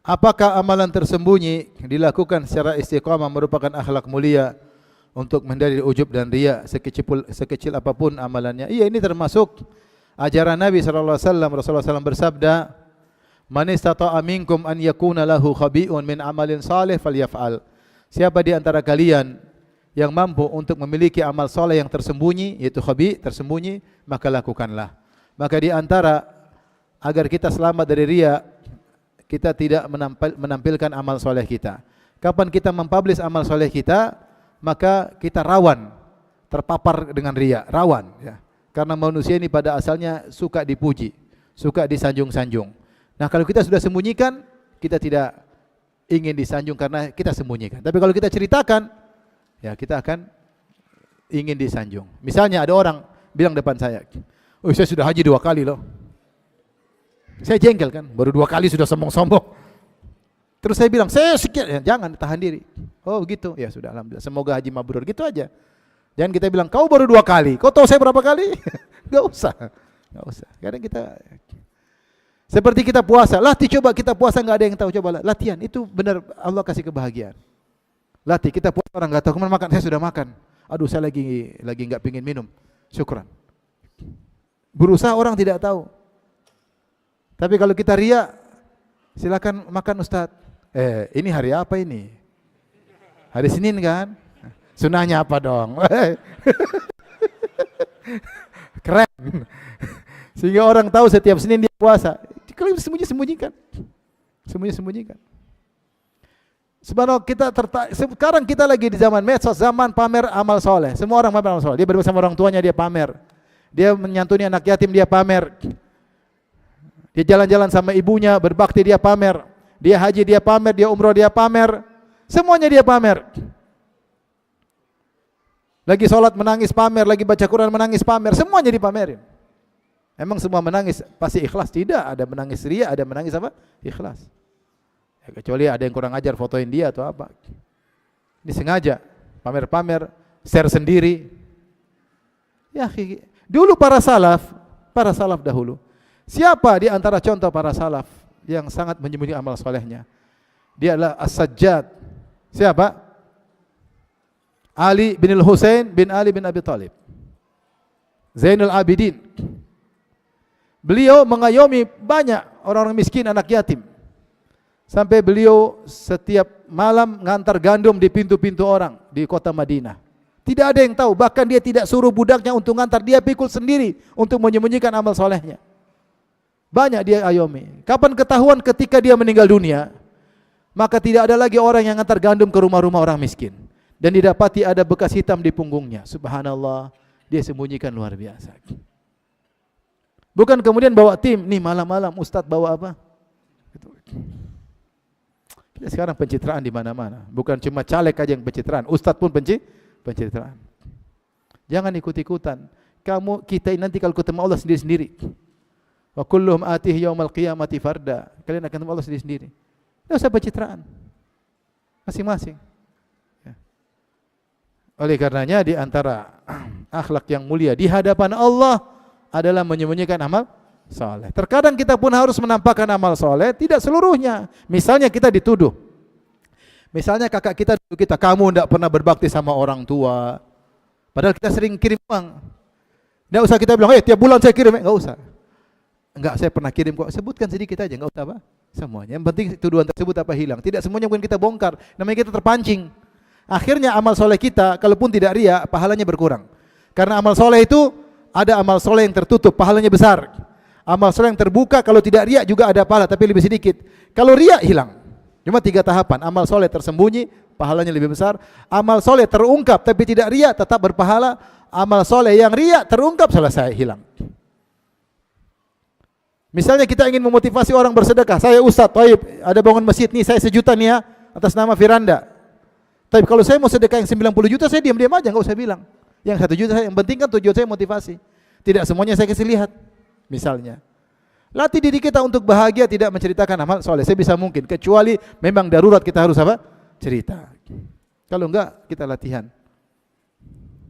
Apakah amalan tersembunyi dilakukan secara istiqamah merupakan akhlak mulia untuk menghindari ujub dan riya sekecil apapun amalannya? Iya, ini termasuk ajaran Nabi sallallahu alaihi wasallam. Rasulullah SAW bersabda, "Man istata'a minkum an yakuna lahu khabi'un min amalin salih falyaf'al." Siapa di antara kalian yang mampu untuk memiliki amal saleh yang tersembunyi, yaitu khabi', tersembunyi, maka lakukanlah. Maka di antara agar kita selamat dari riya, kita tidak menampilkan amal soleh kita. Kapan kita mempublish amal soleh kita, maka kita rawan terpapar dengan riya, rawan. Ya. Karena manusia ini pada asalnya suka dipuji, suka disanjung-sanjung. Nah, kalau kita sudah sembunyikan, kita tidak ingin disanjung karena kita sembunyikan. Tapi kalau kita ceritakan, ya kita akan ingin disanjung. Misalnya ada orang bilang depan saya, "Oh, saya sudah haji 2 kali loh." Saya jengkel kan, baru 2 kali sudah sombong-sombong. Terus saya bilang, "Saya sekian." Ya, jangan, tahan diri. Oh gitu, ya sudah, alhamdulillah. Semoga haji mabrur, gitu aja. Jangan kita bilang, "Kau baru 2 kali, kau tahu saya berapa kali?" Gak usah, gak usah. Kadang kita seperti kita puasa, latih coba kita puasa, nggak ada yang tahu, coba latihan. Itu benar Allah kasih kebahagiaan. Latih kita puasa, orang nggak tahu kemana makan, saya sudah makan. Aduh, saya lagi nggak pingin minum. Syukran. Berusaha orang tidak tahu. Tapi kalau kita riya, silakan makan Ustaz. Ini hari apa ini? Hari Senin kan? Sunahnya apa dong? Keren. Sehingga orang tahu setiap Senin dia puasa. Kalau sembunyi-sembunyikan. Sembunyi-sembunyikan. Subhanallah, sekarang kita lagi di zaman medsos, zaman pamer amal soleh. Semua orang pamer amal soleh. Dia bersama orang tuanya, dia pamer. Dia menyantuni anak yatim, dia pamer. Dia jalan-jalan sama ibunya, berbakti, dia pamer. Dia haji, dia pamer. Dia umroh, dia pamer. Semuanya dia pamer. Lagi sholat menangis pamer, lagi baca Quran menangis pamer. Semuanya dipamerin. Emang semua menangis pasti ikhlas? Tidak. Ada menangis riya, ada menangis apa? Ikhlas. Ya, kecuali ada yang kurang ajar fotoin dia atau apa. Ini sengaja pamer-pamer, share sendiri. Ya, dulu para salaf dahulu. Siapa di antara contoh para salaf yang sangat menyembunyikan amal solehnya? Dia adalah As-Sajjad. Siapa? Ali bin Al-Husain bin Ali bin Abi Thalib. Zainul Abidin. Beliau mengayomi banyak orang-orang miskin, anak yatim. Sampai beliau setiap malam ngantar gandum di pintu-pintu orang di kota Madinah. Tidak ada yang tahu, bahkan dia tidak suruh budaknya untuk ngantar, dia pikul sendiri untuk menyembunyikan amal solehnya. Banyak dia ayomi. Kapan ketahuan? Ketika dia meninggal dunia, maka tidak ada lagi orang yang ngantar gandum ke rumah-rumah orang miskin. Dan didapati ada bekas hitam di punggungnya. Subhanallah, dia sembunyikan luar biasa. Bukan kemudian bawa tim, nih malam-malam Ustadz bawa apa? Kita sekarang pencitraan di mana-mana. Bukan cuma caleg aja yang pencitraan, Ustadz pun pencitraan. Jangan ikut-ikutan. Kita nanti kalau ketemu Allah sendiri-sendiri. Wa kulluhum atih yaumal qiyamati farda. Kalian akan ketemu Allah sendiri-sendiri. Tidak usah pencitraan. Masing-masing. Ya. Oleh karenanya di antara akhlak yang mulia di hadapan Allah adalah menyembunyikan amal soleh. Terkadang kita pun harus menampakkan amal soleh, tidak seluruhnya. Misalnya kita dituduh. Misalnya kakak kita dituduh kita, kamu tidak pernah berbakti sama orang tua. Padahal kita sering kirim uang. Tidak usah kita bilang, tiap bulan saya kirim. Enggak usah. Enggak, saya pernah kirim kok. Sebutkan sedikit aja, enggak usah apa? Semuanya. Yang penting tuduhan tersebut apa hilang. Tidak semuanya mungkin kita bongkar. Namanya kita terpancing. Akhirnya amal soleh kita, kalaupun tidak riya, pahalanya berkurang. Karena amal soleh itu ada amal soleh yang tertutup, pahalanya besar. Amal soleh yang terbuka, kalau tidak riya juga ada pahala, tapi lebih sedikit. Kalau riya hilang. Cuma 3 tahapan. Amal soleh tersembunyi, pahalanya lebih besar. Amal soleh terungkap, tapi tidak riya, tetap berpahala. Amal soleh yang riya terungkap, selesai, hilang. Misalnya kita ingin memotivasi orang bersedekah. Saya Ustadz, Taib, ada bangun masjid nih, saya 1 juta nih ya, atas nama Firanda. Tapi kalau saya mau sedekah yang 90 juta, saya diam-diam aja, enggak usah bilang. Yang 1 juta, yang penting kan tujuan saya motivasi. Tidak semuanya saya kasih lihat. Misalnya, latih diri kita untuk bahagia, tidak menceritakan amal soleh sebisa mungkin. Kecuali memang darurat kita harus apa? Cerita. Kalau enggak, kita latihan.